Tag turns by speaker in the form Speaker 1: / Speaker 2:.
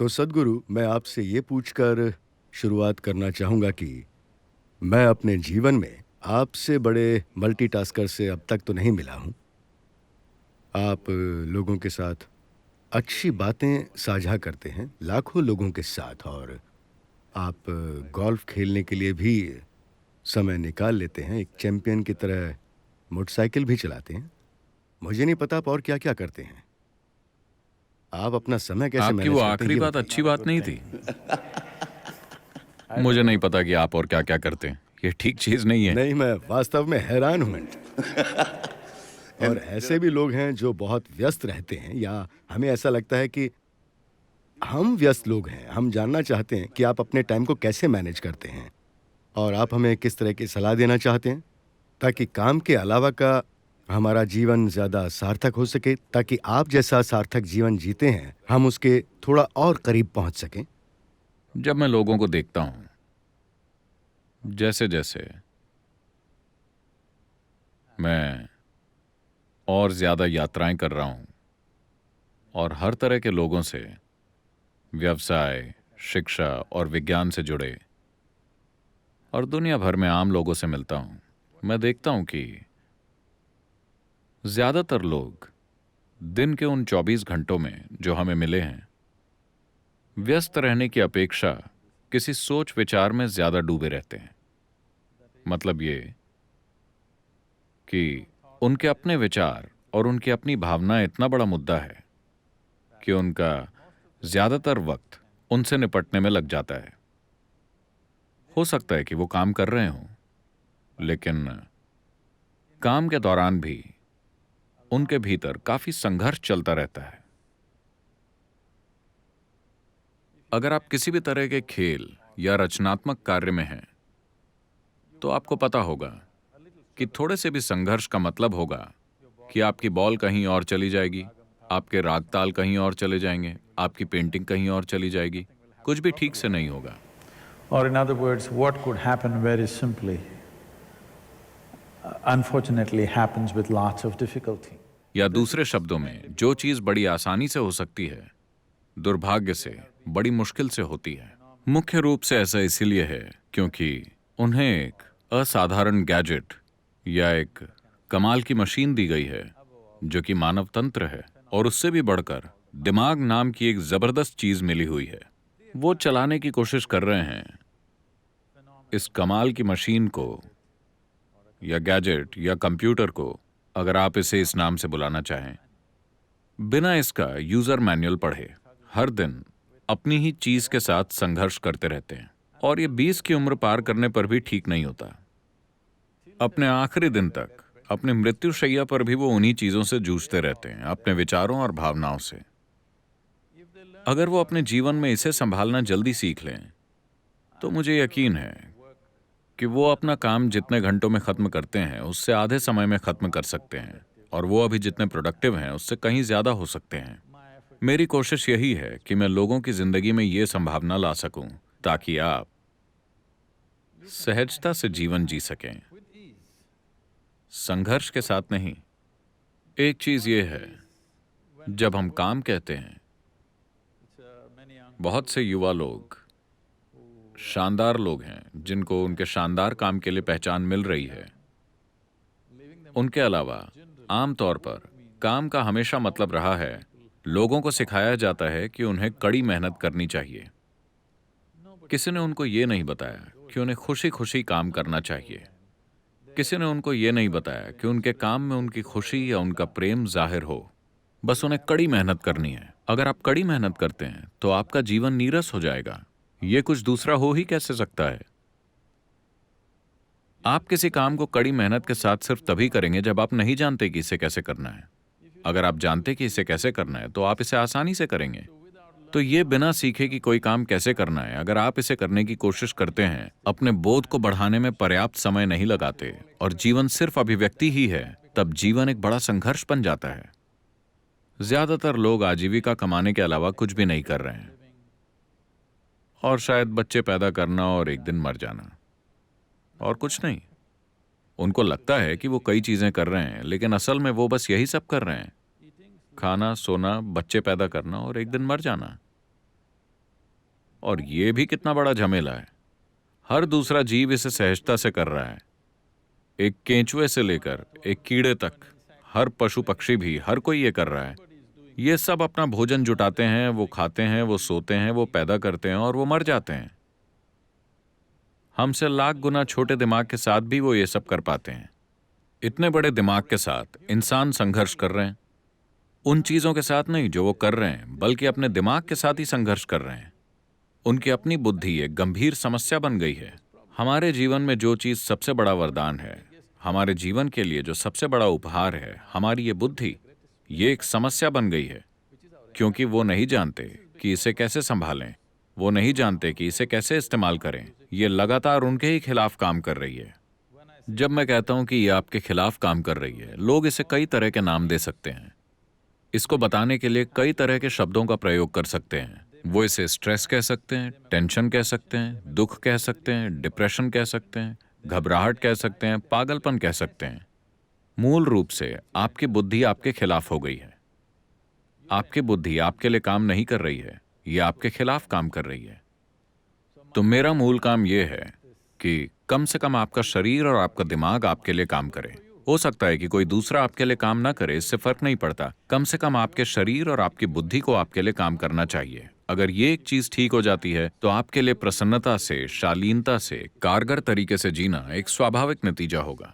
Speaker 1: तो सद्गुरु, मैं आपसे ये पूछकर शुरुआत करना चाहूँगा कि मैं अपने जीवन में आपसे बड़े मल्टीटास्कर से अब तक तो नहीं मिला हूँ। आप लोगों के साथ अच्छी बातें साझा करते हैं, लाखों लोगों के साथ, और आप गोल्फ खेलने के लिए भी समय निकाल लेते हैं। एक चैंपियन की तरह मोटरसाइकिल भी चलाते हैं। मुझे नहीं पता आप और क्या-क्या करते हैं। आप अपना समय कैसे
Speaker 2: आपकी वो
Speaker 1: मैनेज करते हैं,
Speaker 2: आखिरी
Speaker 1: ये
Speaker 2: बात
Speaker 1: बताइए?
Speaker 2: अच्छी बात नहीं थी। मुझे नहीं पता कि आप और क्या-क्या करते हैं। ये ठीक चीज़ नहीं है।
Speaker 1: नहीं, मैं वास्तव में हैरान हूँ। और ऐसे भी लोग हैं जो बहुत व्यस्त रहते हैं, या हमें ऐसा लगता है कि हम व्यस्त लोग हैं। हम जानना चाहते हैं कि आप अपने टाइम को कैसे मैनेज करते हैं, और आप हमें किस तरह की सलाह देना चाहते हैं, ताकि काम के अलावा का हमारा जीवन ज़्यादा सार्थक हो सके, ताकि आप जैसा सार्थक जीवन जीते हैं, हम उसके थोड़ा और करीब पहुँच सकें।
Speaker 2: जब मैं लोगों को देखता हूँ, जैसे-जैसे मैं और ज़्यादा यात्राएँ कर रहा हूँ और हर तरह के लोगों से व्यवसाय, शिक्षा और विज्ञान से जुड़े और दुनिया भर में आम लोगों से मिलता हूँ, मैं देखता हूँ कि ज़्यादातर लोग दिन के उन 24 घंटों में जो हमें मिले हैं, व्यस्त रहने की अपेक्षा किसी सोच विचार में ज़्यादा डूबे रहते हैं। मतलब ये कि उनके अपने विचार और उनकी अपनी भावनाएं इतना बड़ा मुद्दा है कि उनका ज़्यादातर वक्त उनसे निपटने में लग जाता है। हो सकता है कि वो काम कर रहे हों, लेकिन काम के दौरान भी उनके भीतर काफ़ी संघर्ष चलता रहता है। अगर आप किसी भी तरह के खेल या रचनात्मक कार्य में हैं, तो आपको पता होगा कि थोड़े से भी संघर्ष का मतलब होगा कि आपकी बॉल कहीं और चली जाएगी, आपके राग ताल कहीं और चले जाएंगे, आपकी पेंटिंग कहीं और चली जाएगी, कुछ भी ठीक से नहीं होगा।
Speaker 3: Or in other words, what could happen very simply, unfortunately happens with lots of difficulty.
Speaker 2: या दूसरे शब्दों में, जो चीज बड़ी आसानी से हो सकती है, दुर्भाग्य से बड़ी मुश्किल से होती है। मुख्य रूप से ऐसा इसीलिए है क्योंकि उन्हें एक असाधारण गैजेट या एक कमाल की मशीन दी गई है जो कि मानव तंत्र है, और उससे भी बढ़कर दिमाग नाम की एक जबरदस्त चीज मिली हुई है। वो चलाने की कोशिश कर रहे हैं इस कमाल की मशीन को या गैजेट या कंप्यूटर को, अगर आप इसे इस नाम से बुलाना चाहें, बिना इसका यूजर मैनुअल पढ़े हर दिन अपनी ही चीज के साथ संघर्ष करते रहते हैं, और ये 20 की उम्र पार करने पर भी ठीक नहीं होता। अपने आखिरी दिन तक, अपनी मृत्यु शैया पर भी वो उन्हीं चीजों से जूझते रहते हैं, अपने विचारों और भावनाओं से। अगर वो अपने जीवन में इसे संभालना जल्दी सीख लें, तो मुझे यकीन है कि वो अपना काम जितने घंटों में खत्म करते हैं उससे आधे समय में खत्म कर सकते हैं, और वो अभी जितने प्रोडक्टिव हैं उससे कहीं ज्यादा हो सकते हैं। मेरी कोशिश यही है कि मैं लोगों की जिंदगी में ये संभावना ला सकूं ताकि आप सहजता से जीवन जी सकें, संघर्ष के साथ नहीं। एक चीज ये है, जब हम काम कहते हैं, बहुत से युवा लोग शानदार लोग हैं जिनको उनके शानदार काम के लिए पहचान मिल रही है। उनके अलावा आमतौर पर काम का हमेशा मतलब रहा है, लोगों को सिखाया जाता है कि उन्हें कड़ी मेहनत करनी चाहिए। किसी ने उनको ये नहीं बताया कि उन्हें खुशी खुशी काम करना चाहिए। किसी ने उनको ये नहीं बताया कि उनके काम में उनकी खुशी या उनका प्रेम जाहिर हो। बस उन्हें कड़ी मेहनत करनी है। अगर आप कड़ी मेहनत करते हैं तो आपका जीवन नीरस हो जाएगा। ये कुछ दूसरा हो ही कैसे सकता है? आप किसी काम को कड़ी मेहनत के साथ सिर्फ तभी करेंगे जब आप नहीं जानते कि इसे कैसे करना है। अगर आप जानते कि इसे कैसे करना है तो आप इसे आसानी से करेंगे। तो ये बिना सीखे कि कोई काम कैसे करना है, अगर आप इसे करने की कोशिश करते हैं, अपने बोध को बढ़ाने में पर्याप्त समय नहीं लगाते और जीवन सिर्फ अभिव्यक्ति ही है, तब जीवन एक बड़ा संघर्ष बन जाता है। ज्यादातर लोग आजीविका कमाने के अलावा कुछ भी नहीं कर रहे हैं, और शायद बच्चे पैदा करना और एक दिन मर जाना, और कुछ नहीं। उनको लगता है कि वो कई चीजें कर रहे हैं, लेकिन असल में वो बस यही सब कर रहे हैं, खाना, सोना, बच्चे पैदा करना और एक दिन मर जाना। और ये भी कितना बड़ा झमेला है। हर दूसरा जीव इसे सहजता से कर रहा है, एक केंचुए से लेकर एक कीड़े तक, हर पशु पक्षी भी, हर कोई ये कर रहा है। ये सब अपना भोजन जुटाते हैं, वो खाते हैं, वो सोते हैं, वो पैदा करते हैं और वो मर जाते हैं। हमसे लाख गुना छोटे दिमाग के साथ भी वो ये सब कर पाते हैं। इतने बड़े दिमाग के साथ इंसान संघर्ष कर रहे हैं, उन चीजों के साथ नहीं जो वो कर रहे हैं, बल्कि अपने दिमाग के साथ ही संघर्ष कर रहे हैं। उनकी अपनी बुद्धि एक गंभीर समस्या बन गई है। हमारे जीवन में जो चीज सबसे बड़ा वरदान है, हमारे जीवन के लिए जो सबसे बड़ा उपहार है, हमारी ये बुद्धि, ये एक समस्या बन गई है, क्योंकि वो नहीं जानते कि इसे कैसे संभालें, वो नहीं जानते कि इसे कैसे इस्तेमाल करें। ये लगातार उनके ही खिलाफ काम कर रही है। जब मैं कहता हूं कि ये आपके खिलाफ काम कर रही है, लोग इसे कई तरह के नाम दे सकते हैं। इसको बताने के लिए कई तरह के शब्दों का प्रयोग कर सकते हैं। वो इसे स्ट्रेस कह सकते हैं, टेंशन कह सकते हैं, दुख कह सकते हैं, डिप्रेशन कह सकते हैं, घबराहट कह सकते हैं, पागलपन कह सकते हैं। मूल रूप से आपकी बुद्धि आपके खिलाफ हो गई है। आपकी बुद्धि आपके लिए काम नहीं कर रही है, ये आपके खिलाफ काम कर रही है। तो मेरा मूल काम यह है कि कम से कम आपका शरीर और आपका दिमाग आपके लिए काम करे। हो सकता है कि कोई दूसरा आपके लिए काम ना करे, इससे फर्क नहीं पड़ता। कम से कम आपके शरीर और आपकी बुद्धि को आपके लिए काम करना चाहिए। अगर ये एक चीज ठीक हो जाती है तो आपके लिए प्रसन्नता से, शालीनता से, कारगर तरीके से जीना एक स्वाभाविक नतीजा होगा।